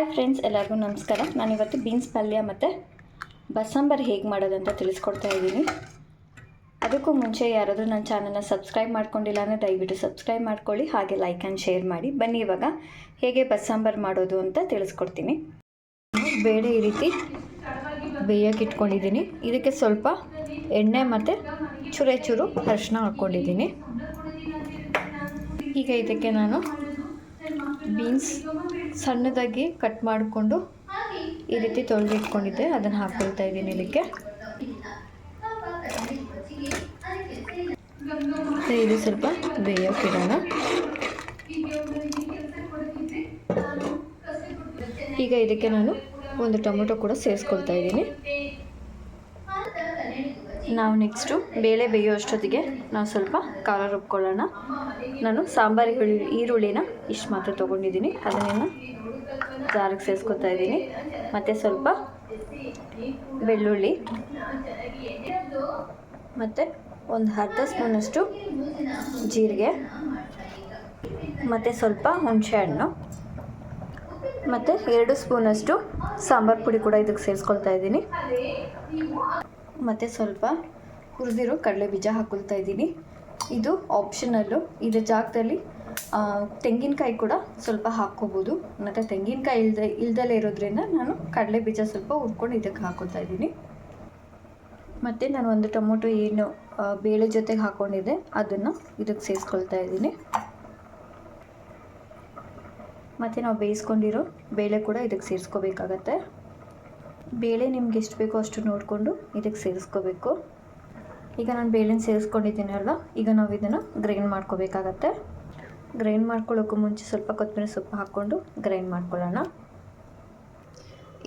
Hi friends, ಎಲ್ಲರಿಗೂ ನಮಸ್ಕಾರ. ನಾನಿವತ್ತು ಬೀನ್ಸ್ ಪಲ್ಯ ಮತ್ತು ಬಸ್ಸಾಂಬಾರು ಹೇಗೆ ಮಾಡೋದಂತ ತಿಳಿಸ್ಕೊಡ್ತಾ ಇದ್ದೀನಿ. ಅದಕ್ಕೂ ಮುಂಚೆ ಯಾರಾದರೂ ನನ್ನ ಚಾನಲ್ನ ಸಬ್ಸ್ಕ್ರೈಬ್ ಮಾಡ್ಕೊಂಡಿಲ್ಲ ಅಂದರೆ ದಯವಿಟ್ಟು ಸಬ್ಸ್ಕ್ರೈಬ್ ಮಾಡ್ಕೊಳ್ಳಿ, ಹಾಗೆ ಲೈಕ್ ಆ್ಯಂಡ್ ಶೇರ್ ಮಾಡಿ. ಬನ್ನಿ ಇವಾಗ ಹೇಗೆ ಬಸ್ಸಾಂಬಾರು ಮಾಡೋದು ಅಂತ ತಿಳಿಸ್ಕೊಡ್ತೀನಿ. ಬೇಳೆ ಈ ರೀತಿ ಬೇಯಕ್ಕೆ ಇಟ್ಕೊಂಡಿದ್ದೀನಿ. ಇದಕ್ಕೆ ಸ್ವಲ್ಪ ಎಣ್ಣೆ ಮತ್ತು ಚೂರು ಅರಿಶಿನ ಹಾಕ್ಕೊಂಡಿದ್ದೀನಿ. ಈಗ ಇದಕ್ಕೆ ನಾನು ಬೀನ್ಸ್ ಸಣ್ಣದಾಗಿ ಕಟ್ ಮಾಡಿಕೊಂಡು ಈ ರೀತಿ ತೊಳೆದಿಟ್ಕೊಂಡಿದ್ದೆ, ಅದನ್ನು ಹಾಕ್ಕೊಳ್ತಾ ಇದ್ದೀನಿ. ಇದಕ್ಕೆ ಇದು ಸ್ವಲ್ಪ ಬೇಯೋಕ್ಕಿಡೋಣ. ಈಗ ಇದಕ್ಕೆ ನಾನು ಒಂದು ಟೊಮೊಟೊ ಕೂಡ ಸೇರಿಸ್ಕೊಳ್ತಾ ಇದ್ದೀನಿ. ನಾವು ನೆಕ್ಸ್ಟು ಬೇಳೆ ಬೇಯೋ ಅಷ್ಟೊತ್ತಿಗೆ ನಾವು ಸ್ವಲ್ಪ ಖಾರ ರುಬ್ಕೊಳ್ಳೋಣ. ನಾನು ಸಾಂಬಾರು ಈರುಳ್ಳಿನ ಇಷ್ಟು ಮಾತ್ರ ತೊಗೊಂಡಿದ್ದೀನಿ, ಅದನ್ನೇನು ಜಾರಿಗೆ ಸೇರಿಸ್ಕೊತಾ ಇದ್ದೀನಿ. ಮತ್ತು ಸ್ವಲ್ಪ ಬೆಳ್ಳುಳ್ಳಿ ಮತ್ತು ಒಂದು ಅರ್ಧ ಸ್ಪೂನಷ್ಟು ಜೀರಿಗೆ ಮತ್ತು ಸ್ವಲ್ಪ ಹುಣಸೆಹಣ್ಣು ಮತ್ತು 2 ಸ್ಪೂನಷ್ಟು ಸಾಂಬಾರು ಪುಡಿ ಕೂಡ ಇದಕ್ಕೆ ಸೇರಿಸ್ಕೊಳ್ತಾ ಇದ್ದೀನಿ. ಮತ್ತು ಸ್ವಲ್ಪ ಹುರಿದಿರೋ ಕಡಲೆ ಬೀಜ ಹಾಕ್ಕೊಳ್ತಾ ಇದ್ದೀನಿ. ಇದು ಆಪ್ಷನಲ್ಲು. ಇದರ ಜಾಗದಲ್ಲಿ ತೆಂಗಿನಕಾಯಿ ಕೂಡ ಸ್ವಲ್ಪ ಹಾಕ್ಕೋಬೋದು. ಮತ್ತು ತೆಂಗಿನಕಾಯಿ ಇಲ್ದಲೇ ಇರೋದ್ರಿಂದ ನಾನು ಕಡಲೆ ಬೀಜ ಸ್ವಲ್ಪ ಹುರ್ಕೊಂಡು ಇದಕ್ಕೆ ಹಾಕ್ಕೊಳ್ತಾ ಇದ್ದೀನಿ. ಮತ್ತು ನಾನು ಒಂದು ಟೊಮೊಟೊ ಏನು ಬೇಳೆ ಜೊತೆಗೆ ಹಾಕ್ಕೊಂಡಿದ್ದೆ ಅದನ್ನು ಇದಕ್ಕೆ ಸೇರಿಸ್ಕೊಳ್ತಾ ಇದ್ದೀನಿ. ಮತ್ತು ನಾವು ಬೇಯಿಸ್ಕೊಂಡಿರೋ ಬೇಳೆ ಕೂಡ ಇದಕ್ಕೆ ಸೇರಿಸ್ಕೋಬೇಕಾಗತ್ತೆ. ಬೇಳೆ ನಿಮ್ಗೆ ಎಷ್ಟು ಬೇಕೋ ಅಷ್ಟು ನೋಡಿಕೊಂಡು ಇದಕ್ಕೆ ಸೇರಿಸ್ಕೋಬೇಕು. ಈಗ ನಾನು ಬೇಳೆನ ಸೇರಿಸ್ಕೊಂಡಿದ್ದೀನಲ್ವ, ಈಗ ನಾವು ಇದನ್ನು ಗ್ರೈಂಡ್ ಮಾಡ್ಕೋಬೇಕಾಗತ್ತೆ. ಗ್ರೈಂಡ್ ಮಾಡ್ಕೊಳ್ಳೋಕ್ಕೂ ಮುಂಚೆ ಸ್ವಲ್ಪ ಕೊತ್ತಂಬರಿ ಸೊಪ್ಪು ಹಾಕ್ಕೊಂಡು ಗ್ರೈಂಡ್ ಮಾಡ್ಕೊಳ್ಳೋಣ.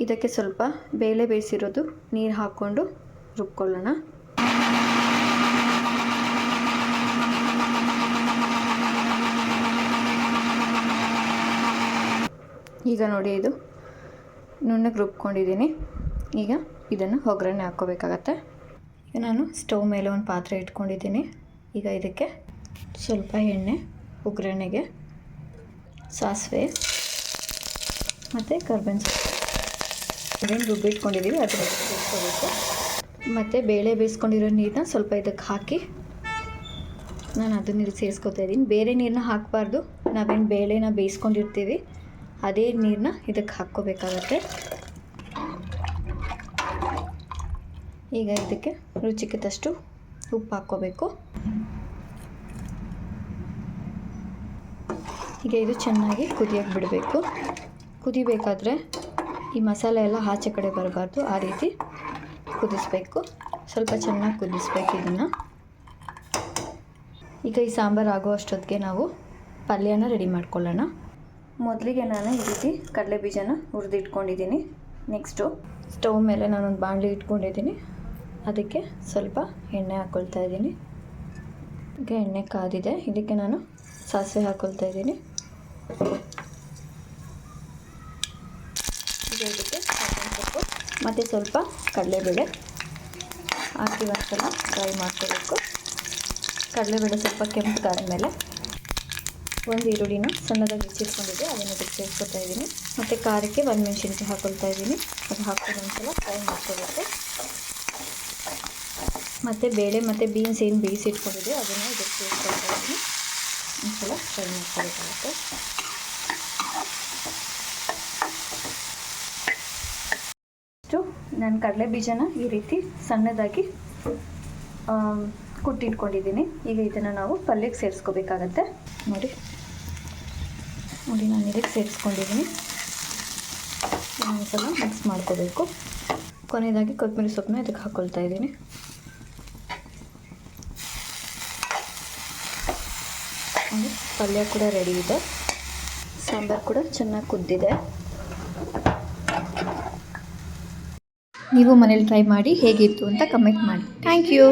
ಇದಕ್ಕೆ ಸ್ವಲ್ಪ ಬೇಳೆ ಬೇಯಿಸಿರೋದು ನೀರು ಹಾಕ್ಕೊಂಡು ರುಬ್ಕೊಳ್ಳೋಣ. ಈಗ ನೋಡಿ, ಇದು ನುಣ್ಣಗೆ ರುಬ್ಕೊಂಡಿದ್ದೀನಿ. ಈಗ ಇದನ್ನು ಒಗ್ಗರಣೆ ಹಾಕ್ಕೋಬೇಕಾಗತ್ತೆ. ಈಗ ನಾನು ಸ್ಟವ್ ಮೇಲೆ ಒಂದು ಪಾತ್ರೆ ಇಟ್ಕೊಂಡಿದ್ದೀನಿ. ಈಗ ಇದಕ್ಕೆ ಸ್ವಲ್ಪ ಎಣ್ಣೆ, ಒಗ್ಗರಣೆಗೆ ಸಾಸಿವೆ ಮತ್ತು ಕರ್ಬೇವಿನ ಸೊಪ್ಪು ಅದನ್ನು ರುಬ್ಬಿಟ್ಕೊಂಡಿದ್ದೀವಿ, ಅದನ್ನು ಸೇರಿಸ್ಕೋಬೇಕು. ಮತ್ತು ಬೇಳೆ ಬೇಯಿಸ್ಕೊಂಡಿರೋ ನೀರನ್ನ ಸ್ವಲ್ಪ ಇದಕ್ಕೆ ಹಾಕಿ ನಾನು ಅದನ್ನ ಇಲ್ಲಿ ಸೇರಿಸ್ಕೊತಾ ಇದ್ದೀನಿ. ಬೇರೆ ನೀರನ್ನ ಹಾಕಬಾರ್ದು, ನಾವೇನು ಬೇಳೆನ ಬೇಯಿಸ್ಕೊಂಡಿರ್ತೀವಿ ಅದೇ ನೀರನ್ನ ಇದಕ್ಕೆ ಹಾಕ್ಕೋಬೇಕಾಗತ್ತೆ. ಈಗ ಇದಕ್ಕೆ ರುಚಿಗೆ ತಕ್ಕಷ್ಟು ಉಪ್ಪು ಹಾಕ್ಕೋಬೇಕು. ಈಗ ಇದು ಚೆನ್ನಾಗಿ ಕುದಿಯೋಕ್ಕೆ ಬಿಡಬೇಕು. ಕುದಿಬೇಕಾದ್ರೆ ಈ ಮಸಾಲೆ ಎಲ್ಲ ಆಚೆ ಕಡೆ ಬರಬಾರ್ದು, ಆ ರೀತಿ ಕುದಿಸ್ಬೇಕು. ಸ್ವಲ್ಪ ಚೆನ್ನಾಗಿ ಕುದಿಸ್ಬೇಕು ಇದನ್ನು. ಈಗ ಈ ಸಾಂಬಾರು ಆಗೋ ಅಷ್ಟೊತ್ತಿಗೆ ನಾವು ಪಲ್ಯನ ರೆಡಿ ಮಾಡ್ಕೊಳ್ಳೋಣ. ಮೊದಲಿಗೆ ನಾನು ಈ ರೀತಿ ಕಡಲೆ ಬೀಜನ ಹುರಿದಿಟ್ಕೊಂಡಿದ್ದೀನಿ. ನೆಕ್ಸ್ಟು ಸ್ಟವ್ ಮೇಲೆ ನಾನೊಂದು ಬಾಣಲಿ ಇಟ್ಕೊಂಡಿದ್ದೀನಿ. ಅದಕ್ಕೆ ಸ್ವಲ್ಪ ಎಣ್ಣೆ ಹಾಕ್ಕೊಳ್ತಾ ಇದ್ದೀನಿ. ಈಗ ಎಣ್ಣೆ ಕಾದಿದೆ, ಇದಕ್ಕೆ ನಾನು ಸಾಸಿವೆ ಹಾಕ್ಕೊಳ್ತಾ ಇದ್ದೀನಿ. ಈಗ ಇದಕ್ಕೆ ಸೊಪ್ಪು ಮತ್ತು ಸ್ವಲ್ಪ ಕಡಲೆಬೇಳೆ ಹಾಕಿ ಒಂದ್ಸಲ ಫ್ರೈ ಮಾಡ್ಕೋಬೇಕು. ಕಡಲೆಬೇಳೆ ಸ್ವಲ್ಪ ಕೆಂಪಗಾದ ಮೇಲೆ ಒಂದು ಈರುಳ್ಳಿನ ಸಣ್ಣದಾಗಿ ಹೆಚ್ಚಿಟ್ಕೊಂಡಿದ್ದೆ, ಅದನ್ನು ಇದಕ್ಕೆ ಸೇರಿಸ್ಕೊತಾ ಇದ್ದೀನಿ. ಮತ್ತು ಖಾರಕ್ಕೆ 1 ಮೆಣಸಿನ್ಕಾಯಿ ಹಾಕ್ಕೊಳ್ತಾ ಇದ್ದೀನಿ. ಅದು ಹಾಕ್ಕೊಂಡು ಒಂದ್ಸಲ ಫ್ರೈ ಮಾಡ್ಕೋಬೇಕು. ಮತ್ತು ಬೇಳೆ ಮತ್ತು ಬೀನ್ಸ್ ಏನು ಬೇಯಿಸಿಟ್ಕೊಂಡಿದೆ ಅದನ್ನು ಇದಕ್ಕೆ ಸೇರಿಸ್ಕೊಳ್ತಾ ಇದ್ದೀನಿ. ಒಂದ್ಸಲ ಫ್ರೈ ಮಾಡ್ಕೋಬೇಕಾಗುತ್ತೆ. ಅಷ್ಟು ನಾನು ಕಡಲೆ ಬೀಜನ ಈ ರೀತಿ ಸಣ್ಣದಾಗಿ ಕುಟ್ಟಿಟ್ಕೊಂಡಿದ್ದೀನಿ. ಈಗ ಇದನ್ನು ನಾವು ಪಲ್ಯಕ್ಕೆ ಸೇರಿಸ್ಕೋಬೇಕಾಗತ್ತೆ. ನೋಡಿ ನಾನು ಇದಕ್ಕೆ ಸೇರಿಸ್ಕೊಂಡಿದ್ದೀನಿ. ಒಂದ್ಸಲ ಮಿಕ್ಸ್ ಮಾಡ್ಕೋಬೇಕು. ಕೊನೆಯದಾಗಿ ಕೊತ್ತಂಬರಿ ಸೊಪ್ಪನ್ನ ಇದಕ್ಕೆ ಹಾಕ್ಕೊಳ್ತಾ ಇದ್ದೀನಿ. ಪಲ್ಯ ಕೂಡ ರೆಡಿ ಇದೆ. ಸಾಂಬಾರು ಕೂಡ ಚೆನ್ನಾಗಿ ಕುದ್ದಿದೆ. ನೀವು ಮನೇಲಿ ಟ್ರೈ ಮಾಡಿ ಹೇಗಿತ್ತು ಅಂತ ಕಮೆಂಟ್ ಮಾಡಿ. Thank you.